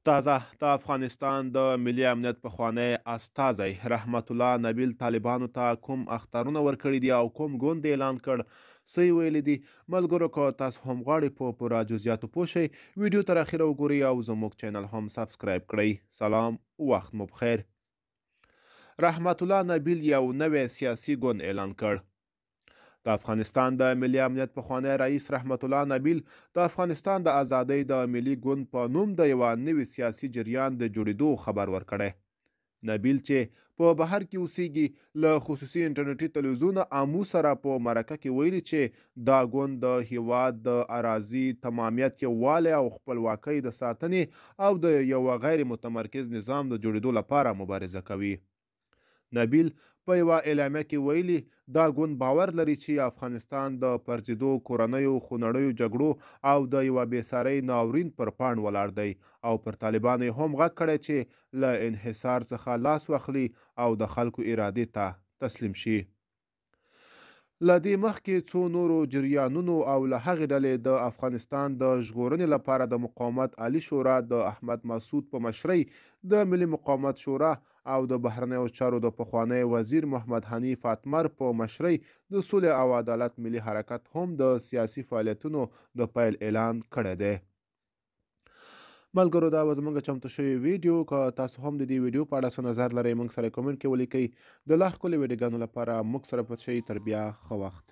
تازه د افغانستان د ملي امنیت پخوانی استازی رحمت الله نبیل طالبانو ته کوم اخطارونه ورکړي دي او کوم ګوند اعلان کړ څه یې ویلي دي ملګرو که تاسو هم غواړئ په پوره جزئیاتو پوه شئ ویډیو تر اخره وګورئ او زموږ چینل هم سبسکرایب کړئ سلام وخت مو بخیر رحمت الله نبیل یو نوی سیاسي ګوند اعلان کړ د افغانستان د ملي امنیت پخوانی رئیس رحمت الله نبیل د افغانستان د ازادۍ د ملي ګوند په نوم د یوه نوي سیاسي جریان د جوړېدو خبر ورکړی نبیل چې په بهر کې اوسیږي له خصوصي انټرنیټي تلویزیون امو سره په مرکه کې ویلي چې دا ګوند د هیواد د اراضي تمامیت یووالی او خپلواکۍ د ساتنې او د یو غیر متمرکز نظام د جوړېدو لپاره مبارزه کوي نبیل په یوه اعلامیه کې ویلي دا ګوند باور لري چې افغانستان د پرځېدو کورنیو خونړیو جګړو او د یوه بېساري ناورین پر پاڼ ولاړ دی او پر طالبانو یې هم غږ کړی چې له انحصار څخه لاس واخلي او د خلکو ارادې ته تسلیم شي له دې مخکې څو نورو جریانونو او له هغې ډلې د افغانستان د ژغورنې لپاره د مقاومت عالي شورا د احمد مسعود په مشرۍ د ملي مقاومت شورا او د بهرنیو چارو د پخوانی وزیر محمد حنیف اتمر په مشرۍ د سولې او عدالت ملي حرکت هم د سیاسي فعالیتونو د پیل اعلان کړی دی ملګرو دا به زموږ چمتو شوی ویډیو که تاسو هم د دې ویډیو په اړه څه نظر لرئ موږ سره کمنټ کې ولیکئ د لا ښکلې ویډیوګانو لپاره موږ سره پاتې شئ تر بیا ښه وخت